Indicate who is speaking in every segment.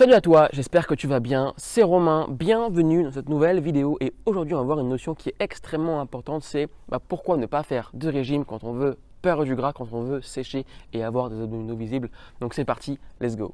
Speaker 1: Salut à toi, j'espère que tu vas bien, c'est Romain, bienvenue dans cette nouvelle vidéo et aujourd'hui on va voir une notion qui est extrêmement importante, c'est pourquoi ne pas faire de régime quand on veut perdre du gras, quand on veut sécher et avoir des abdominaux visibles. Donc c'est parti, let's go.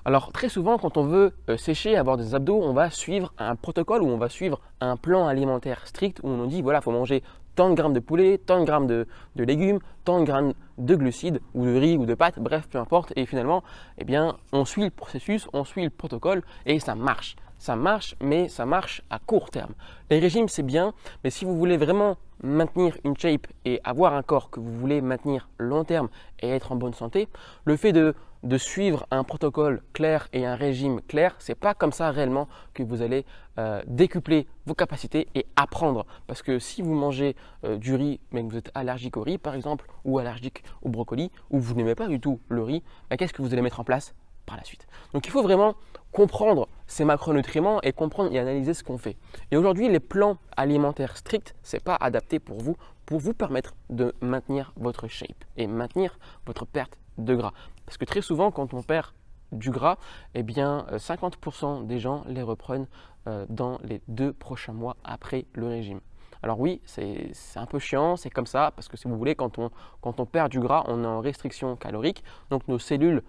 Speaker 1: Alors très souvent quand on veut sécher, avoir des abdos, on va suivre un protocole ou on va suivre un plan alimentaire strict où on nous dit voilà, il faut manger tant de grammes de poulet, tant de grammes de légumes, tant de grammes de glucides ou de riz ou de pâtes, bref, peu importe. Et finalement, eh bien, on suit le processus, on suit le protocole et ça marche. Ça marche, mais ça marche à court terme. Les régimes, c'est bien, mais si vous voulez vraiment maintenir une shape et avoir un corps que vous voulez maintenir long terme et être en bonne santé, le fait de suivre un protocole clair et un régime clair, c'est pas comme ça réellement que vous allez décupler vos capacités et apprendre. Parce que si vous mangez du riz, mais que vous êtes allergique au riz par exemple, ou allergique au brocoli, ou vous n'aimez pas du tout le riz, qu'est-ce que vous allez mettre en place par la suite? Donc il faut vraiment comprendre ces macronutriments et comprendre et analyser ce qu'on fait. Et aujourd'hui, les plans alimentaires stricts, ce n'est pas adapté pour vous permettre de maintenir votre shape et maintenir votre perte de gras. Parce que très souvent, quand on perd du gras, eh bien 50% des gens les reprennent dans les 2 prochains mois après le régime. Alors oui, c'est un peu chiant, c'est comme ça, parce que si vous voulez, quand on perd du gras, on est en restriction calorique, donc nos cellules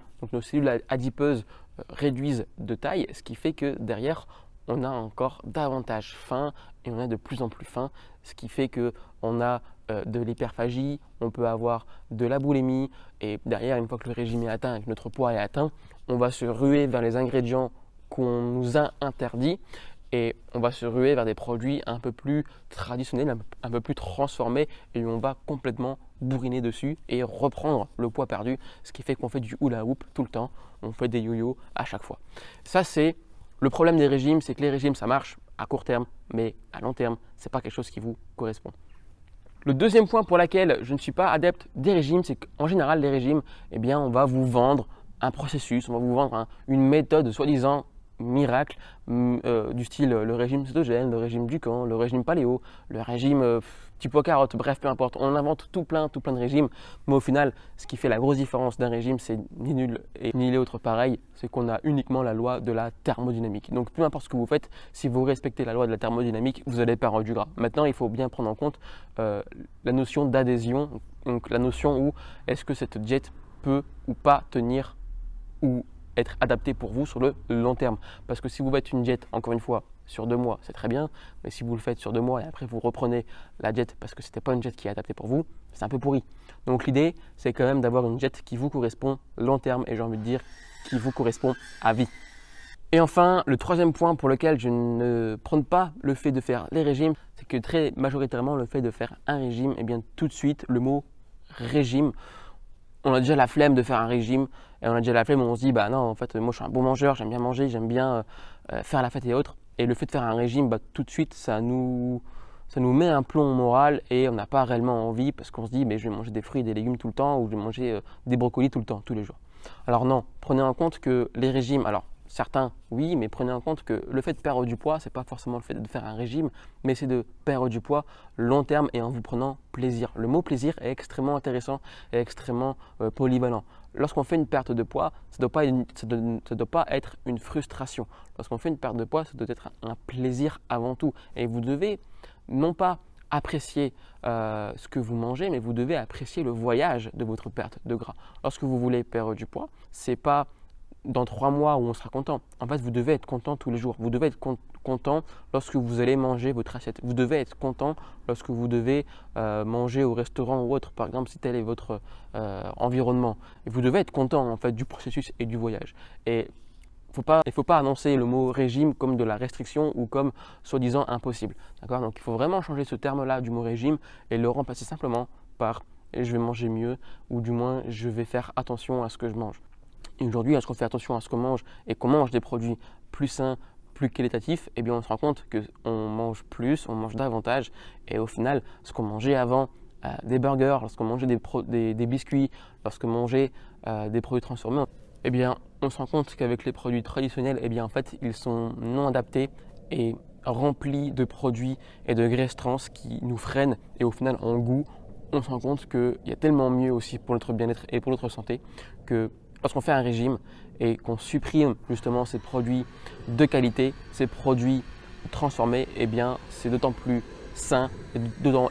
Speaker 1: adipeuses réduisent de taille, ce qui fait que derrière, on a encore davantage faim et on a de plus en plus faim, ce qui fait qu'on a de l'hyperphagie, on peut avoir de la boulimie et derrière, une fois que le régime est atteint et que notre poids est atteint, on va se ruer vers les ingrédients qu'on nous a interdits et on va se ruer vers des produits un peu plus traditionnels, un peu plus transformés et on va complètement bourriner dessus et reprendre le poids perdu, ce qui fait qu'on fait du hula hoop tout le temps, on fait des yo-yo à chaque fois. Ça, c'est le problème des régimes, c'est que les régimes, ça marche à court terme, mais à long terme, ce n'est pas quelque chose qui vous correspond. Le deuxième point pour lequel je ne suis pas adepte des régimes, c'est qu'en général, les régimes, eh bien, on va vous vendre un processus, on va vous vendre une méthode soi-disant miracle du style le régime cétogène, le régime Dukan, le régime paléo, le régime petit pois carotte, bref, peu importe. On invente tout plein de régimes, mais au final, ce qui fait la grosse différence d'un régime, c'est ni nul et ni les autres pareils, c'est qu'on a uniquement la loi de la thermodynamique. Donc peu importe ce que vous faites, si vous respectez la loi de la thermodynamique, vous allez perdre du gras. Maintenant, il faut bien prendre en compte la notion d'adhésion, donc la notion où est-ce que cette diète peut ou pas tenir ou être adapté pour vous sur le long terme. Parce que si vous faites une diète, encore une fois, sur 2 mois, c'est très bien. Mais si vous le faites sur 2 mois et après vous reprenez la diète parce que ce n'était pas une diète qui est adaptée pour vous, c'est un peu pourri. Donc l'idée, c'est quand même d'avoir une diète qui vous correspond long terme et j'ai envie de dire qui vous correspond à vie. Et enfin, le troisième point pour lequel je ne prône pas le fait de faire les régimes, c'est que très majoritairement, le fait de faire un régime, eh bien tout de suite, le mot régime, on a déjà la flemme de faire un régime et on a déjà la flemme où on se dit bah non, en fait moi je suis un bon mangeur, j'aime bien manger, j'aime bien faire la fête et autres. Et le fait de faire un régime, tout de suite ça nous met un plomb moral et on n'a pas réellement envie parce qu'on se dit mais je vais manger des fruits et des légumes tout le temps ou je vais manger des brocolis tout le temps, tous les jours. Alors non, prenez en compte que les régimes, alors certains oui, mais prenez en compte que le fait de perdre du poids, c'est pas forcément le fait de faire un régime, mais c'est de perdre du poids long terme et en vous prenant plaisir. Le mot plaisir est extrêmement intéressant et extrêmement polyvalent. Lorsqu'on fait une perte de poids, ça ne doit pas être une frustration. Lorsqu'on fait une perte de poids, ça doit être un plaisir avant tout. Et vous devez non pas apprécier ce que vous mangez, mais vous devez apprécier le voyage de votre perte de gras. Lorsque vous voulez perdre du poids, c'est pas dans 3 mois où on sera content. En fait, vous devez être content tous les jours. Vous devez être content lorsque vous allez manger votre assiette. Vous devez être content lorsque vous devez manger au restaurant ou autre, par exemple, si tel est votre environnement. Et vous devez être content en fait du processus et du voyage. Et il ne faut pas annoncer le mot régime comme de la restriction ou comme soi-disant impossible. D'accord? Donc, il faut vraiment changer ce terme-là du mot régime et le remplacer simplement par je vais manger mieux ou du moins je vais faire attention à ce que je mange. Et aujourd'hui, lorsqu'on fait attention à ce qu'on mange et qu'on mange des produits plus sains, plus qualitatifs, eh bien on se rend compte qu'on mange plus, on mange davantage. Et au final, ce qu'on mangeait avant, des burgers, lorsqu'on mangeait des biscuits, lorsqu'on mangeait des produits transformés, eh bien on se rend compte qu'avec les produits traditionnels, eh bien en fait ils sont non adaptés et rempli de produits et de graisses trans qui nous freinent et au final en goût, on se rend compte qu'il y a tellement mieux aussi pour notre bien-être et pour notre santé que lorsqu'on fait un régime et qu'on supprime justement ces produits de qualité, ces produits transformés, eh bien c'est d'autant plus sain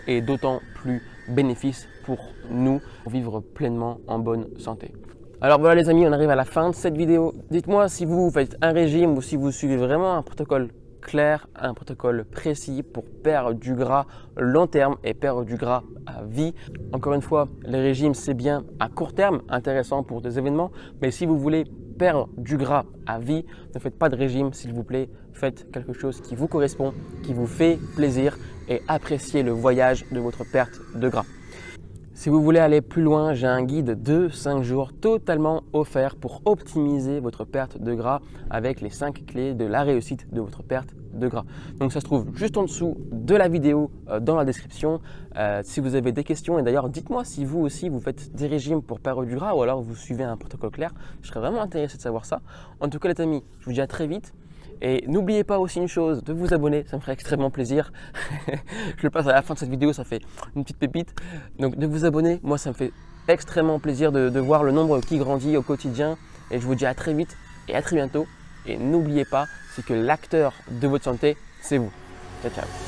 Speaker 1: et d'autant plus bénéfice pour nous pour vivre pleinement en bonne santé. Alors voilà les amis, on arrive à la fin de cette vidéo. Dites-moi si vous faites un régime ou si vous suivez vraiment un protocole clair, un protocole précis pour perdre du gras long terme et perdre du gras à vie. Encore une fois, les régimes c'est bien à court terme, intéressant pour des événements, mais si vous voulez perdre du gras à vie, ne faites pas de régime s'il vous plaît, faites quelque chose qui vous correspond, qui vous fait plaisir et appréciez le voyage de votre perte de gras. Si vous voulez aller plus loin, j'ai un guide de 5 jours totalement offert pour optimiser votre perte de gras avec les 5 clés de la réussite de votre perte de gras. Donc ça se trouve juste en dessous de la vidéo dans la description. Si vous avez des questions, et d'ailleurs dites-moi si vous aussi vous faites des régimes pour perdre du gras ou alors vous suivez un protocole clair. Je serais vraiment intéressé de savoir ça. En tout cas les amis, je vous dis à très vite. Et n'oubliez pas aussi une chose, de vous abonner, ça me ferait extrêmement plaisir. Je le passe à la fin de cette vidéo, ça fait une petite pépite. Donc de vous abonner, moi ça me fait extrêmement plaisir de voir le nombre qui grandit au quotidien. Et je vous dis à très vite et à très bientôt. Et n'oubliez pas, c'est que l'acteur de votre santé, c'est vous. Ciao, ciao.